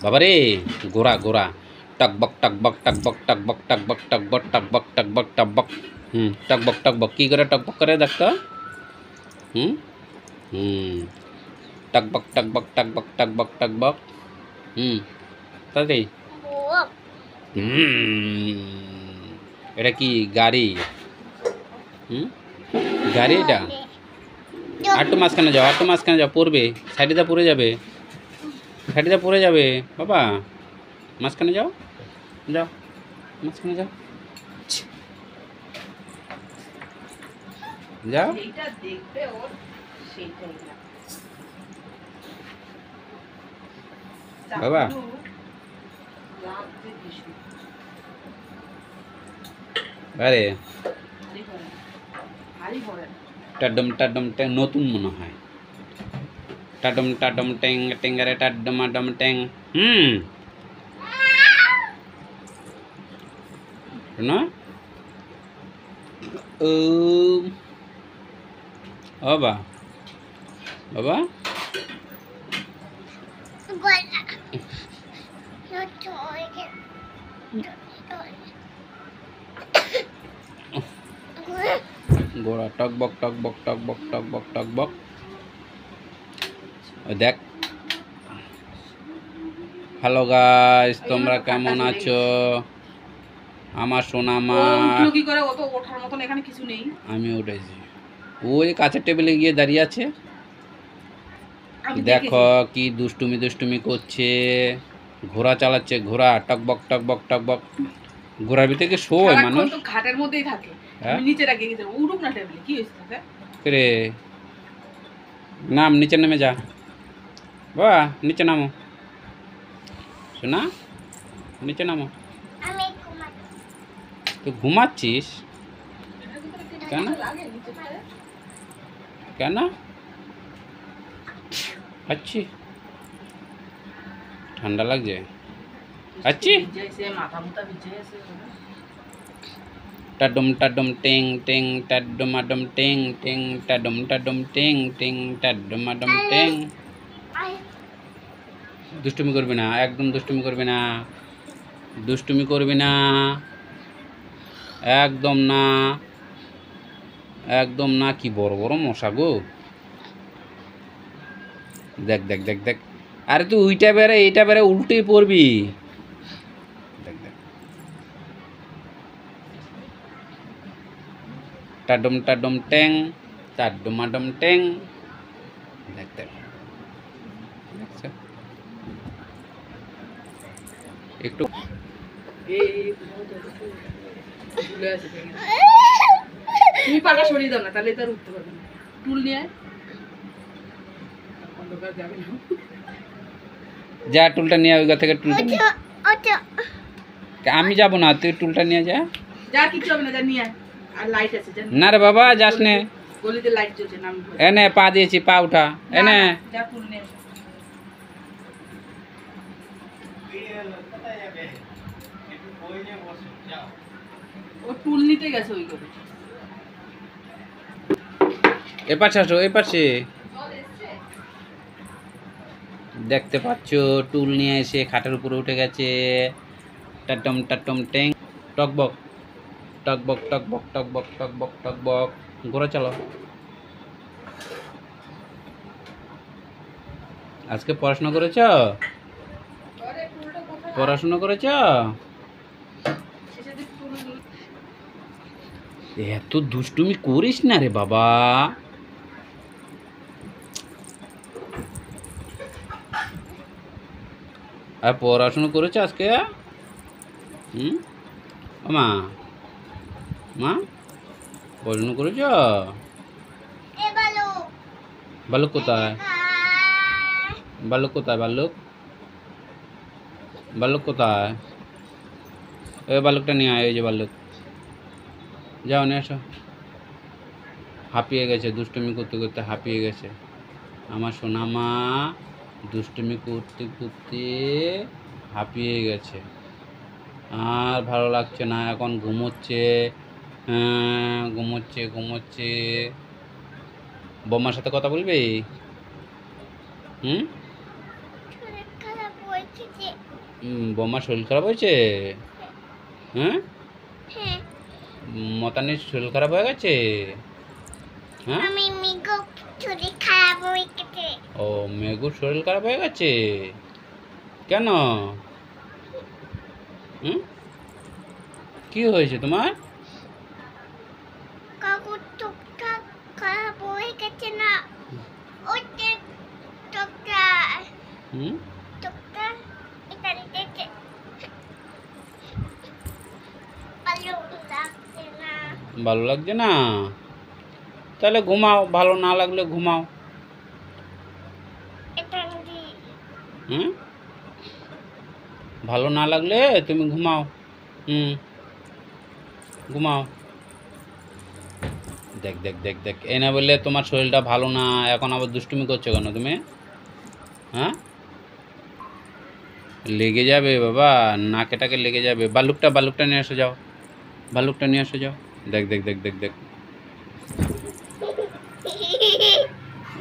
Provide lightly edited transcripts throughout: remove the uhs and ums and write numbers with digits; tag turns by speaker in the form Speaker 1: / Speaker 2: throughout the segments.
Speaker 1: বাবা রে, গোড়া গোড়া, টকবক টকবক টকবক টকবক টকবক টকবক টকবক টকবক টকবক। টকবক টকবক কী করে টকবক করে দেখতো? হুম হুম টকবক টকবক টকবক টকবক টকবক। তাড়াতাড়ি। এটা কি গাড়ি? গাড়ি এটা? আটটু মাঝখানে যাও, আটটু মাঝখানে যাও, পড়বে, সাইডে পড়ে যাবে, সাইডে পড়ে যাবে বাবা। মাঝখানে যাও, যাও মাঝখানে যাও, যাও। বাবা আরে টাডম টাডম ট্যাং নতুন মনে হয়। টাডম টাডম ট্যাং ট্যাঙ্গারে টাডম আডম ট্যাং। না ও বাবা, বাবা গোড়া টকবক টকবক টকবক টকবক টকবক। দেখ। হ্যালো গাইস, তোমরা কেমন আছো? আমার সোনা মা, আমি উঠেছি। ওই কাছের টেবিলে গিয়ে দাঁড়িয়ে আছে, দেখো কি দুষ্টুমি দুষ্টুমি করছে। ঘোড়া চালাচ্ছে, ঘোড়া টকবক টকবক টকবক। ঘোড়ার ভিতরে শোয় মানুষ,
Speaker 2: ঘাটের মধ্যেই থাকে। নিচে রাখে গেছে, উঠুক না টেবিলে, কি হইছে
Speaker 1: রে? নাম, নিচে নেমে যা বাবা, নিচে নামো শোনা, নিচে নামো। তুই ঘুমাচ্ছিস কেন? কেন আচ্ছি? ঠান্ডা লাগছে? আচ্ছি। টাডম টাডম টেং টেং টাডম আডম টেং টেং টাডম টাডম টেং টেং টাডম আডম টেং। দুষ্টুমি করবি না, একদম দুষ্টুমি করবি না, দুষ্টুমি করবি না, একদম না, একদম না। কি বড় বড় মশা গো! দেখ দেখ দেখ দেখ, আরে তুই ওইটা বেড়ে এইটা বেড়ে উল্টেই পড়বি। দেখ দেখ, টাডম টাডম ট্যাং টাডম আডম ট্যাং। দেখ দেখ, একটু
Speaker 2: তুমি পাটা সরিয়ে দাও না, তাহলে তার উঠতে পারবে না। টুল নিয়ে অন্ধকার যাবে না।
Speaker 1: যা, টুলটা নিয়ে ওই থেকে টুলটা নিয়ে। আমি যাবো না, তুই টুলটা নিয়ে যা।
Speaker 2: যা, কিছু হবে না, যা নিয়ে। আর লাইট আছে,
Speaker 1: না রে বাবা, যাস নে।
Speaker 2: গলিতে লাইট জ্বলছে, নাম
Speaker 1: এনে পা দিয়েছি, পা উঠা এনে।
Speaker 2: যা, টুল নিয়ে। ও টুল নিতে গেছে ওই করে।
Speaker 1: এপাশে আসো, এপাশে। দেখতে পাচ্ছ, টুল নিয়ে এসে খাটের উপরে উঠে গেছে। টাটম টাটম ট্যাং টকবক টকবক টকবক টকবক টকবক টকবক। ঘোড়া চালাও। আজকে পড়াশোনা করেছ? পড়াশোনা করেছ? এত দুষ্টুমি করিস না রে বাবা। আর পড়াশোনা করেছ আজকে? মা, মা পড়াশোনা করেছ? বালুক কোথায়? বালুক কোথায়? বালুক, বালুক কোথায়? ওই বালুকটা নিয়ে আয়, ওই যে বালুক। যাও নিয়ে আসো। হাঁপিয়ে গেছে, দুষ্টুমি করতে করতে হাঁপিয়ে গেছে আমার সোনা মা। দুষ্টুমি করতে করতে হাঁপিয়ে গেছে, আর ভালো লাগছে না, এখন ঘুমোচ্ছে। ঘুমোচ্ছে ঘুমোচ্ছে। বম্মার সাথে কথা বলবি? বৌমার শরীর খারাপ হয়েছে? হ্যাঁ,
Speaker 3: হ্যাঁ
Speaker 1: মতানির শরীর খারাপ হয়ে গেছে? হ্যাঁ,
Speaker 3: আমি মিগো চুরি খারাপ হয়ে গেছে
Speaker 1: ও মেঘুর শরীর খারাপ হয়ে গেছে কেন? হুম, কি হয়েছে তোমার?
Speaker 3: কাকু টুকটা খারাপ হয়ে গেছে না ওতে টুকটা
Speaker 1: হুম,
Speaker 3: টুকটা এটা দিতে ভালো লাগছে না
Speaker 1: ভালো লাগছে না? তাহলে ঘুমাও, ভালো না লাগলে ঘুমাও।
Speaker 3: এটা দি
Speaker 1: হুম, ভালো না লাগলে তুমি ঘুমাও। হুম, ঘুমাও। দেখ দেখ দেখ দেখ, এই না বললে তোমার শরীরটা ভালো না, এখন আবার দুষ্টুমি করছো কেন তুমি? হ্যাঁ, লেগে যাবে বাবা, নাকেটাকে লেগে যাবে। বালুকটা নিয়ে আসো যাও, ভাল্লুকটা নিয়ে আসো যাও। দেখ দেখ দেখ দেখ দেখ,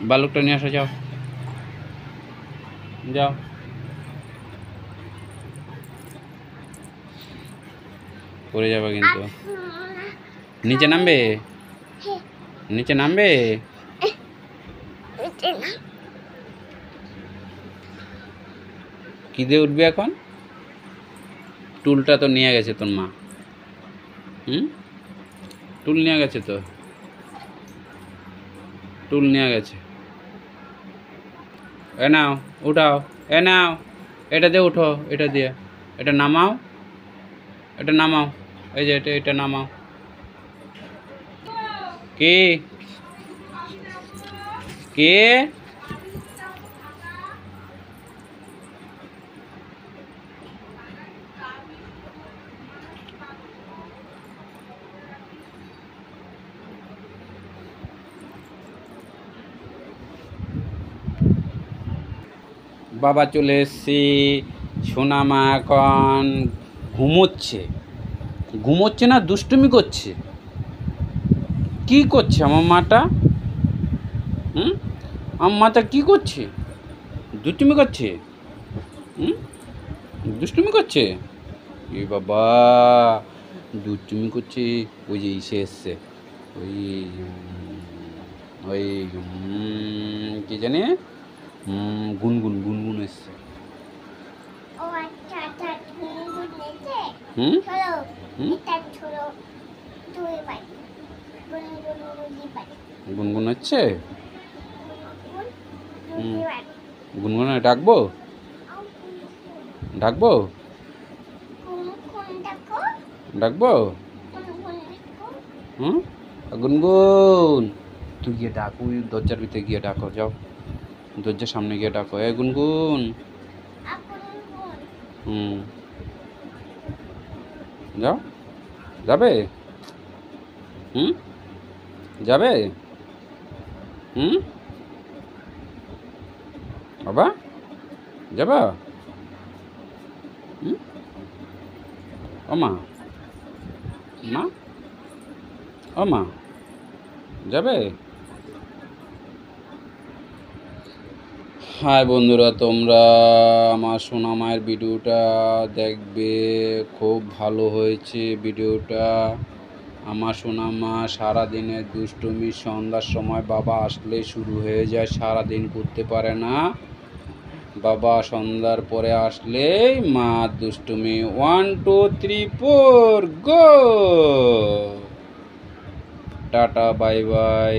Speaker 1: ভাল্লুকটা নিয়ে আসো যাও, যাও। পড়ে যাবে কিন্তু, নিচে নামবে, নিচে নামবে।
Speaker 3: এটা না
Speaker 1: কি দিয়ে উঠবে এখন? টুলটা তো নিয়ে গেছে তোর মা। হুম, টুল নিয়ে গেছে তো, টুল নিয়ে গেছে। এ নাও, উঠাও, এ নাও, এটা দিয়ে উঠো, এটা দিয়ে, এটা নামাও, এটা নামাও, এই যে এটা নামাও। কি কে? বাবা চলে এসছি, সোনামা এখন ঘুমোচ্ছে। ঘুমোচ্ছে না, দুষ্টুমি করছে। কি করছে আমার মাটা? হুম, আমার মাটা কি করছে? দুষ্টুমি করছে। হুম, দুষ্টুমি করছে। এ বাবা, দুষ্টুমি করছে। ওই যে ইসে এসছে, ওই ওই কি জানি, গুনগুন গুনগুন এসছে।
Speaker 3: ও আচ্ছা আচ্ছা গুনগুন নেছে
Speaker 1: হুম,
Speaker 3: চলো
Speaker 1: হুম,
Speaker 3: এটা ছোড়ো দুই ভাই গুনগুন দুই ভাই
Speaker 1: গুনগুন হচ্ছে।
Speaker 3: গুনগুন দুই ভাই
Speaker 1: গুনগুনে ডাকবো, ডাকবো,
Speaker 3: গুনগুন দেখো
Speaker 1: ডাকবো।
Speaker 3: গুনগুন দেখো
Speaker 1: হুম, গুনগুন, তুই গিয়ে ডাকো, ওই দরজার ভিতরে গিয়ে ডাকো, যাও দরজার সামনে গিয়ে ডাকো, এ গুনগুন।
Speaker 3: গুনগুন
Speaker 1: হুম, যাও, যাবে? হুম, যাবে? হুম, বাবা যাবা? হুম, ও মা, মা, ও মা, যাবে? হাই বন্ধুরা, তোমরা আমার সোনা মায়ের ভিডিওটা দেখবে, খুব ভালো হয়েছে ভিডিওটা। আমার সোনা মা সারাদিনের দুষ্টুমি সন্ধ্যার সময় বাবা আসলে শুরু হয়ে যায়, সারাদিন করতে পারে না। বাবা সন্ধ্যার পরে আসলেই মা দুষ্টুমি। 1 2 3 4 গো। Tata, bye bye.